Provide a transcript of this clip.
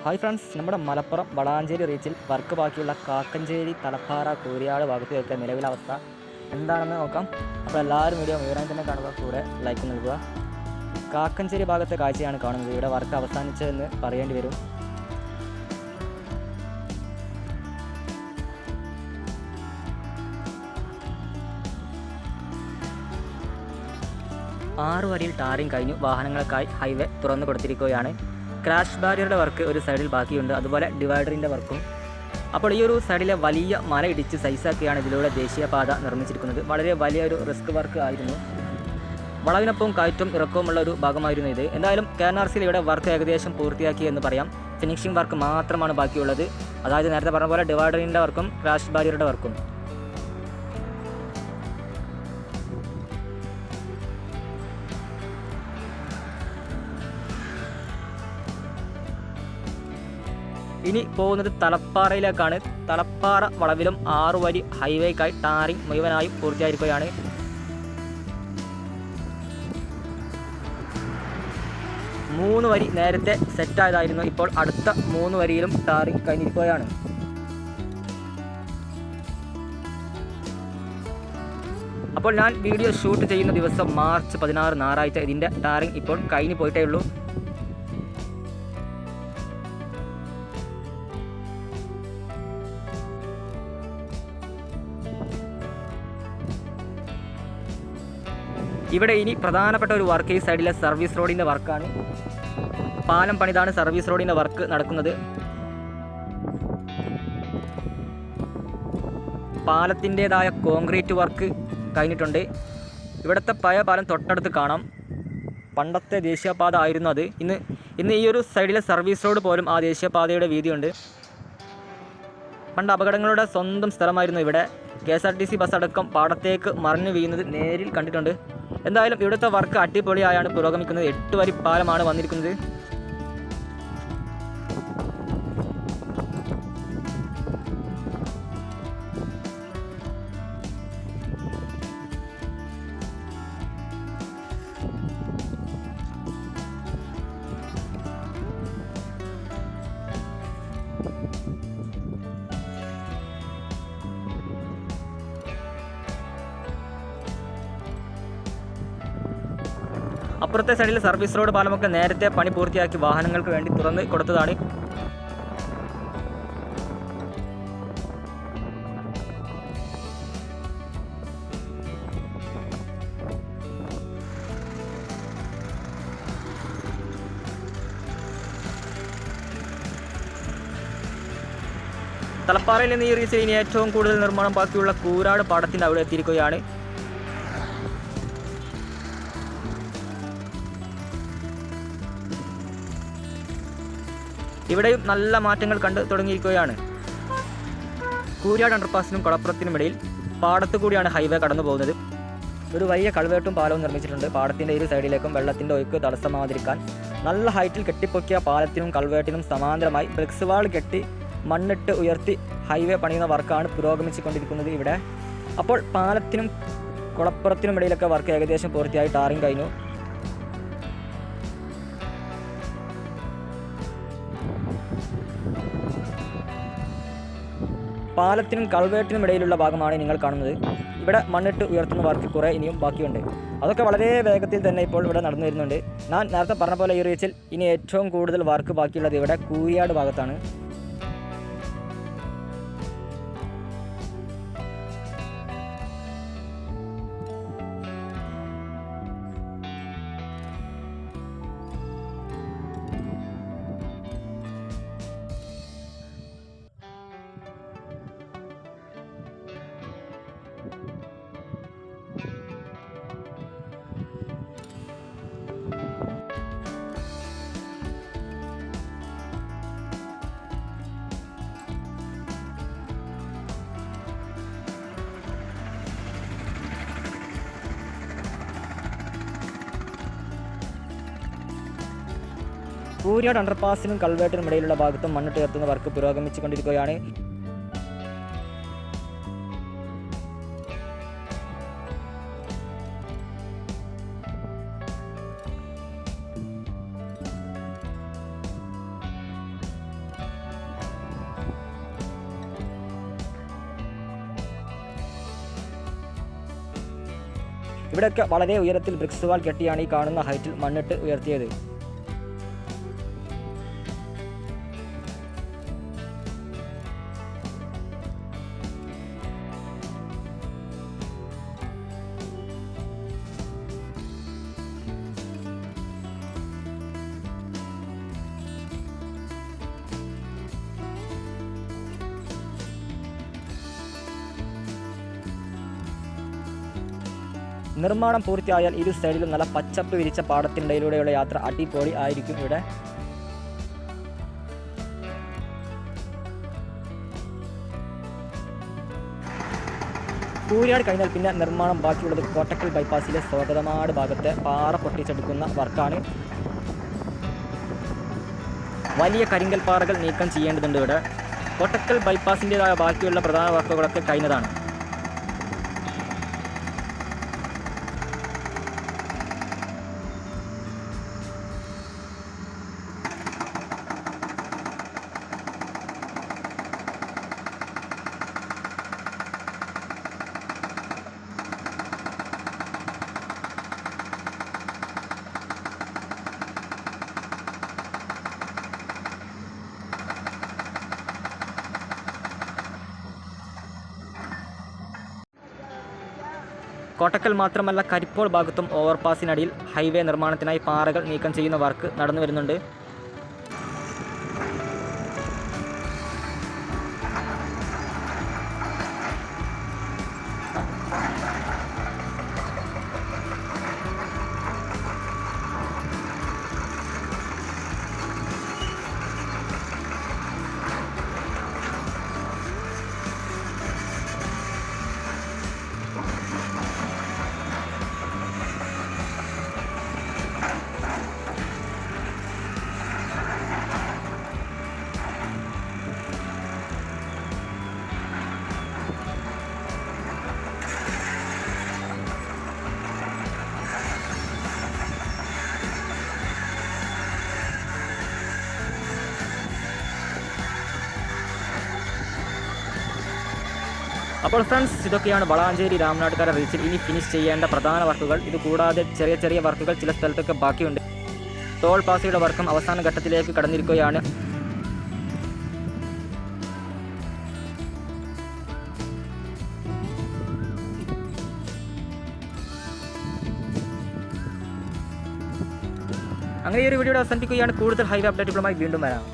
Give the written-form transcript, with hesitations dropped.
Hi friends, നമ്മുടെ Malappuram Valanchery റീച്ചിൽ work ബാക്കിയുള്ള കാക്കഞ്ചേരി തലപ്പാറ കൂരിയാട് ഭാഗത്തേക്ക് നിലവിലെ അവസ്ഥ എന്താണെന്ന് നോക്കാം. അപ്പോൾ എല്ലാവരും വീഡിയോ മുഴുവനായി തന്നെ കാണുക, കൂടെ ലൈക്ക് നൽകുക. കാക്കഞ്ചേരി ഭാഗത്തെ കാഴ്ചയാണ് കാണുന്നത്. ഇവിടെ വർക്ക് അവസാനിച്ചതെന്ന് പറയേണ്ടി വരും. ആറ് വരിയിൽ ടാറിങ് കഴിഞ്ഞു. വാഹനങ്ങൾക്കായി ഹൈവേ തുറന്നു കൊടുത്തിരിക്കുകയാണ്. ക്രാഷ് ബാരിയറുടെ വർക്ക് ഒരു സൈഡിൽ ബാക്കിയുണ്ട്, അതുപോലെ ഡിവൈഡറിൻ്റെ വർക്കും. അപ്പോൾ ഈ ഒരു സൈഡിലെ വലിയ മല ഇടിച്ച് സൈസാക്കിയാണ് ഇതിലൂടെ ദേശീയപാത നിർമ്മിച്ചിരിക്കുന്നത്. വളരെ വലിയൊരു റിസ്ക് വർക്ക് ആയിരുന്നു. വളവിനൊപ്പം കയറ്റും ഇറക്കവുമുള്ള ഒരു ഭാഗമായിരുന്നു ഇത്. എന്തായാലും KNRCയിൽ ഇവിടെ വർക്ക് ഏകദേശം പൂർത്തിയാക്കി എന്ന് പറയാം. ഫിനിഷിംഗ് വർക്ക് മാത്രമാണ് ബാക്കിയുള്ളത്. അതായത് നേരത്തെ പറഞ്ഞ പോലെ ഡിവൈഡറിൻ്റെ വർക്കും ക്രാഷ് ബാരിയറുടെ വർക്കും. ഇനി പോകുന്നത് തലപ്പാറയിലേക്കാണ്. തലപ്പാറ വളവിലും 6 വരി ഹൈവേക്കായി ടാറിങ് മുഴുവനായും പൂർത്തിയായിരിക്കുകയാണ്. മൂന്ന് വരി നേരത്തെ സെറ്റായതായിരുന്നു. ഇപ്പോൾ അടുത്ത 3 വരിയിലും ടാറിങ് കഴിഞ്ഞിരിക്കുകയാണ്. അപ്പോൾ ഞാൻ വീഡിയോ ഷൂട്ട് ചെയ്യുന്ന ദിവസം മാർച്ച് 16 ഞായറാഴ്ച. ഇതിൻ്റെ ടാറിങ് ഇപ്പോൾ കഴിഞ്ഞു പോയിട്ടേ ഉള്ളൂ. ഇവിടെ ഇനി പ്രധാനപ്പെട്ട ഒരു വർക്ക് ഈ സൈഡിലെ സർവീസ് റോഡിൻ്റെ വർക്കാണ്. പാലം പണിതാണ് സർവീസ് റോഡിൻ്റെ വർക്ക് നടക്കുന്നത്. പാലത്തിൻ്റേതായ കോൺക്രീറ്റ് വർക്ക് കഴിഞ്ഞിട്ടുണ്ട്. ഇവിടുത്തെ പഴയ പാലം തൊട്ടടുത്ത് കാണാം. പണ്ടത്തെ ദേശീയപാത ആയിരുന്നു അത്. ഇന്ന് ഈ ഒരു സൈഡിലെ സർവീസ് റോഡ് പോലും ആ ദേശീയപാതയുടെ വീതിയുണ്ട്. പണ്ട് അപകടങ്ങളുടെ സ്വന്തം സ്ഥലമായിരുന്നു ഇവിടെ. KSRTC ബസ് അടക്കം പാടത്തേക്ക് മറിഞ്ഞു വീഴുന്നത് നേരിൽ കണ്ടിട്ടുണ്ട്. എന്തായാലും ഇവിടുത്തെ വർക്ക് അടിപൊളിയായാണ് പുരോഗമിക്കുന്നത്. 8 വരി പാലമാണ് വന്നിരിക്കുന്നത്. അപ്പുറത്തെ സൈഡിൽ സർവീസ് റോഡ് പാലമൊക്കെ നേരത്തെ പണി പൂർത്തിയാക്കി വാഹനങ്ങൾക്ക് വേണ്ടി തുറന്ന് കൊടുത്തതാണ്. തലപ്പാറയിൽ നിന്ന് ഈ റീച്ചിൽ ഇനി ഏറ്റവും കൂടുതൽ നിർമ്മാണം ബാക്കിയുള്ള കൂരാട് പാടത്തിൻ്റെ അവിടെ എത്തിയിരിക്കുകയാണ്. ഇവിടെയും നല്ല മാറ്റങ്ങൾ കണ്ടു തുടങ്ങിയിരിക്കുകയാണ്. കൂരിയാട് അണ്ടർപാസിനും കുളപ്പുറത്തിനുമിടയിൽ പാടത്തു കൂടിയാണ് ഹൈവേ കടന്നു പോകുന്നത്. ഒരു വലിയ കൾവേട്ടും പാലവും നിർമ്മിച്ചിട്ടുണ്ട്. പാടത്തിൻ്റെ ഇരു സൈഡിലേക്കും വെള്ളത്തിൻ്റെ ഒഴുക്ക് തടസ്സമാതിരിക്കാൻ നല്ല ഹൈറ്റിൽ കെട്ടിപ്പൊക്കിയ പാലത്തിനും കൾവേട്ടിനും സമാന്തരമായി ബ്രിക്സ് വാൾ കെട്ടി മണ്ണിട്ട് ഉയർത്തി ഹൈവേ പണിയുന്ന വർക്കാണ് പുരോഗമിച്ചുകൊണ്ടിരിക്കുന്നത് ഇവിടെ. അപ്പോൾ പാലത്തിനും കുളപ്പുറത്തിനും ഇടയിലൊക്കെ വർക്ക് ഏകദേശം പൂർത്തിയായി ടാറിങ് കഴിഞ്ഞു. പാലത്തിനും കൾവേട്ടിനും ഇടയിലുള്ള ഭാഗമാണ് നിങ്ങൾ കാണുന്നത്. ഇവിടെ മണ്ണിട്ട് ഉയർത്തുന്ന വർക്ക് കുറേ ഇനിയും ബാക്കിയുണ്ട്. അതൊക്കെ വളരെ വേഗത്തിൽ തന്നെ ഇപ്പോൾ ഇവിടെ നടന്നു വരുന്നുണ്ട്. ഞാൻ നേരത്തെ പറഞ്ഞ പോലെ ഈ റീച്ചിൽ ഇനി ഏറ്റവും കൂടുതൽ വർക്ക് ബാക്കിയുള്ളത് ഇവിടെ കൂരിയാട് ഭാഗത്താണ്. കൂരിയാട് അണ്ടർപാസിനും കൾവേട്ടിനും ഇടയിലുള്ള ഭാഗത്തും മണ്ണിട്ട് ഉയർത്തുന്ന വർക്ക് പുരോഗമിച്ചുകൊണ്ടിരിക്കുകയാണ്. ഇവിടെയൊക്കെ വളരെ ഉയരത്തിൽ ബ്രിക്സ് വാൾ കെട്ടിയാണ് ഈ കാണുന്ന ഹൈറ്റിൽ മണ്ണിട്ട് ഉയർത്തിയത്. നിർമ്മാണം പൂർത്തിയായാൽ ഇരു സൈഡിലും നല്ല പച്ചപ്പ് വിരിച്ച പാടത്തിനിടയിലൂടെയുള്ള യാത്ര അടിപൊളി ആയിരിക്കും. ഇവിടെ കൂരിയാട് കഴിഞ്ഞാൽ പിന്നെ നിർമ്മാണം ബാക്കിയുള്ളത് കോട്ടക്കൽ ബൈപ്പാസിലെ സ്വാഗതമാട് ഭാഗത്തെ പാറ പൊട്ടിച്ചെടുക്കുന്ന വർക്കാണ്. വലിയ കരിങ്കൽ പാറകൾ നീക്കം ചെയ്യേണ്ടതുണ്ട്. ഇവിടെ കോട്ടക്കൽ ബൈപ്പാസിൻ്റെതായ ബാക്കിയുള്ള പ്രധാന വർക്കുകളൊക്കെ കഴിഞ്ഞതാണ്. കോട്ടക്കൽ മാത്രമല്ല കരിപ്പോൾ ഭാഗത്തും ഓവർപാസിനടിയിൽ ഹൈവേ നിർമ്മാണത്തിനായി പാറകൾ നീക്കം ചെയ്യുന്ന വർക്ക് നടന്നു വരുന്നുണ്ട്. അപ്പോൾ ഫ്രണ്ട്സ്, ഇതൊക്കെയാണ് വളാഞ്ചേരി രാമനാട്ടുകര റീച്ചിൽ ഇനി ഫിനിഷ് ചെയ്യേണ്ട പ്രധാന വർക്കുകൾ. ഇത് കൂടാതെ ചെറിയ ചെറിയ വർക്കുകൾ ചില സ്ഥലത്തൊക്കെ ബാക്കിയുണ്ട്. ടോൾ പാസയുടെ വർക്കും അവസാന ഘട്ടത്തിലേക്ക് കടന്നിരിക്കുകയാണ്. അങ്ങനെ ഈ ഒരു വീഡിയോ അവസാനിപ്പിക്കുകയാണ്. കൂടുതൽ ഹൈവേ അപ്ഡേറ്റുകളുമായി വീണ്ടും വരാം.